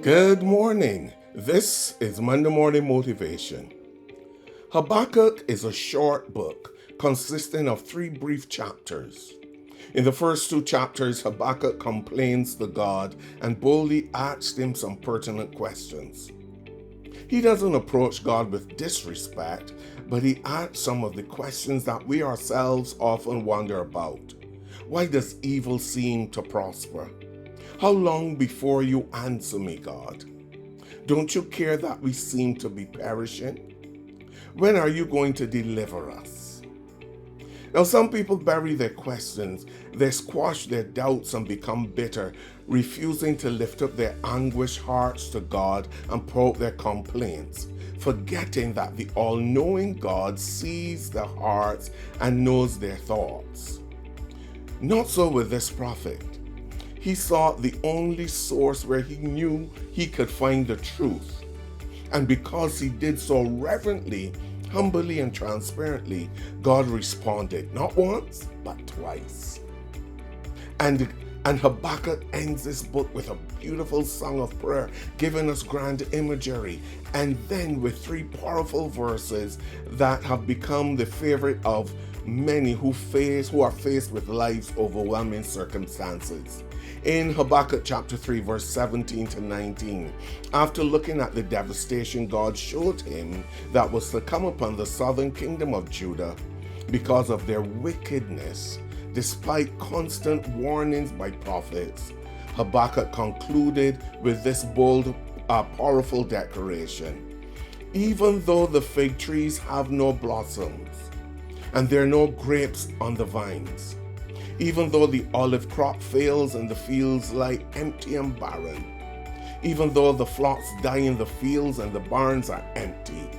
Good morning. This is Monday Morning Motivation. Habakkuk is a short book consisting of 3 brief chapters. In the first 2 chapters, Habakkuk complains to God and boldly asks him some pertinent questions. He doesn't approach God with disrespect, but he asks some of the questions that we ourselves often wonder about. Why does evil seem to prosper? How long before you answer me, God? Don't you care that we seem to be perishing? When are you going to deliver us? Now, some people bury their questions, they squash their doubts and become bitter, refusing to lift up their anguished hearts to God and pour out their complaints, forgetting that the all-knowing God sees their hearts and knows their thoughts. Not so with this prophet. He sought the only source where he knew he could find the truth. And because he did so reverently, humbly, and transparently, God responded not once, but twice. And Habakkuk ends this book with a beautiful song of prayer, giving us grand imagery, and then with 3 powerful verses that have become the favorite of many who are faced with life's overwhelming circumstances. In Habakkuk chapter 3, verse 17 to 19, after looking at the devastation God showed him that was to come upon the southern kingdom of Judah because of their wickedness, despite constant warnings by prophets, Habakkuk concluded with this bold, powerful declaration. Even though the fig trees have no blossoms, and there are no grapes on the vines, even though the olive crop fails and the fields lie empty and barren, even though the flocks die in the fields and the barns are empty,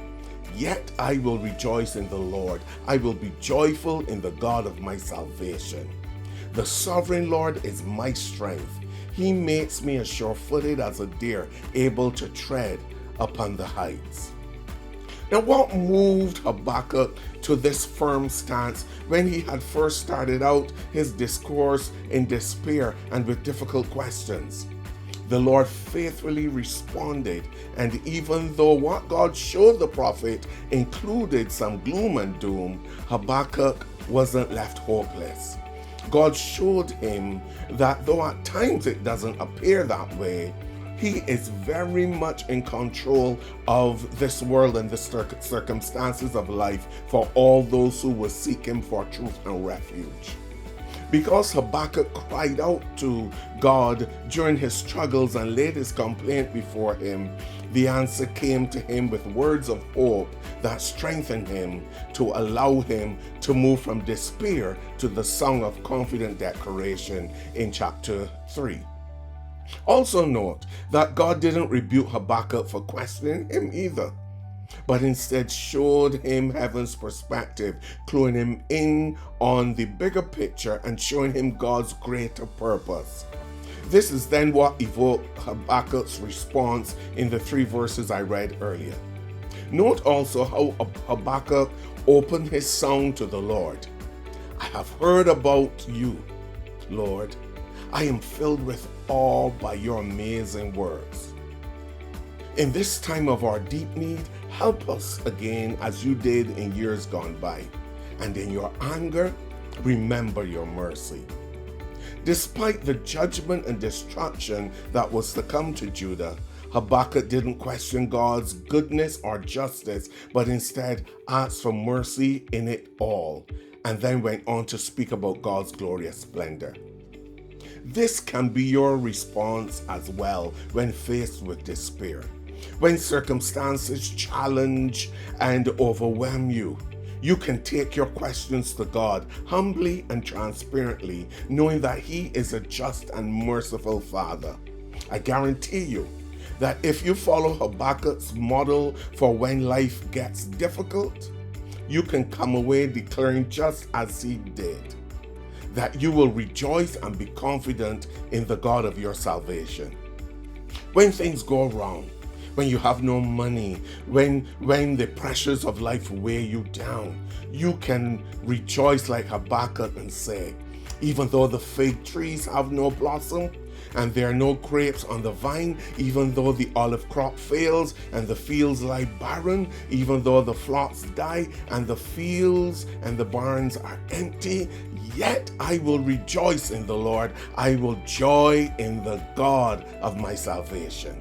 yet I will rejoice in the Lord. I will be joyful in the God of my salvation. The sovereign Lord is my strength. He makes me as sure-footed as a deer, able to tread upon the heights. Now, what moved Habakkuk to this firm stance when he had first started out his discourse in despair and with difficult questions? The Lord faithfully responded, and even though what God showed the prophet included some gloom and doom, Habakkuk wasn't left hopeless. God showed him that though at times it doesn't appear that way, He is very much in control of this world and the circumstances of life for all those who will seek Him for truth and refuge. Because Habakkuk cried out to God during his struggles and laid his complaint before Him, the answer came to him with words of hope that strengthened him to allow him to move from despair to the song of confident declaration in chapter 3. Also note that God didn't rebuke Habakkuk for questioning him either, but instead showed him heaven's perspective, cluing him in on the bigger picture and showing him God's greater purpose. This is then what evoked Habakkuk's response in the 3 verses I read earlier. Note also how Habakkuk opened his song to the Lord. I have heard about you, Lord. I am filled with awe by your amazing words. In this time of our deep need, help us again as you did in years gone by. And in your anger, remember your mercy. Despite the judgment and destruction that was to come to Judah, Habakkuk didn't question God's goodness or justice, but instead asked for mercy in it all, and then went on to speak about God's glorious splendor. This can be your response as well when faced with despair. When circumstances challenge and overwhelm you, you can take your questions to God humbly and transparently, knowing that He is a just and merciful Father. I guarantee you that if you follow Habakkuk's model for when life gets difficult, you can come away declaring just as he did, that you will rejoice and be confident in the God of your salvation. When things go wrong, when you have no money, when the pressures of life weigh you down, you can rejoice like Habakkuk and say, even though the fig trees have no blossom, and there are no grapes on the vine, even though the olive crop fails and the fields lie barren, even though the flocks die and the fields and the barns are empty, yet I will rejoice in the Lord. I will joy in the God of my salvation.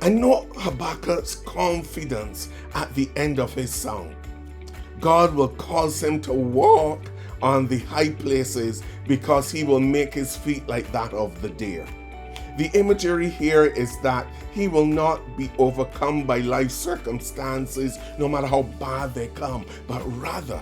And note Habakkuk's confidence at the end of his song. God will cause him to walk on the high places because he will make his feet like that of the deer. The imagery here is that he will not be overcome by life circumstances, no matter how bad they come, but rather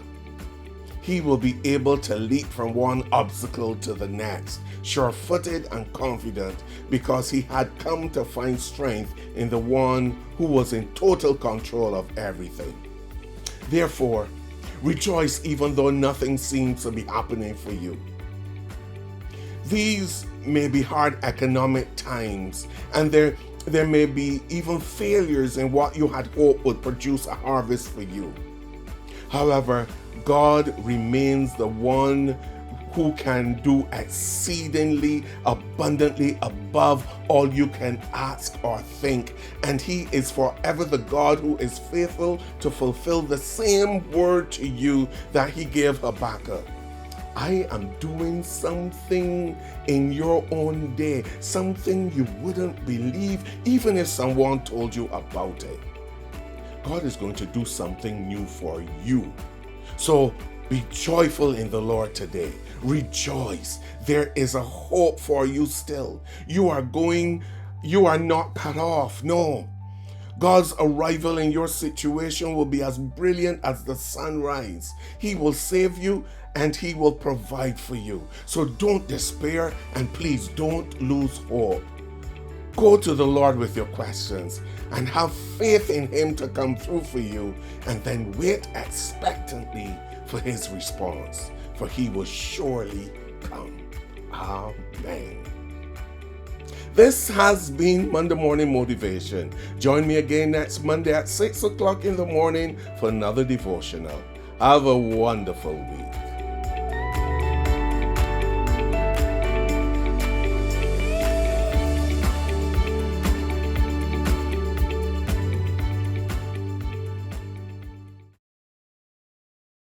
he will be able to leap from one obstacle to the next, sure-footed and confident, because he had come to find strength in the one who was in total control of everything. Therefore, rejoice even though nothing seems to be happening for you. These may be hard economic times, and there may be even failures in what you had hoped would produce a harvest for you. However, God remains the one who can do exceedingly abundantly above all you can ask or think. And he is forever the God who is faithful to fulfill the same word to you that he gave Habakkuk. I am doing something in your own day, something you wouldn't believe even if someone told you about it. God is going to do something new for you. So be joyful in the Lord today. Rejoice. There is a hope for you still. You are not cut off. No. God's arrival in your situation will be as brilliant as the sunrise. He will save you and he will provide for you. So don't despair, and please don't lose hope. Go to the Lord with your questions and have faith in him to come through for you, and then wait expectantly for his response, for he will surely come. Amen. This has been Monday Morning Motivation. Join me again next Monday at 6 o'clock in the morning for another devotional. Have a wonderful week.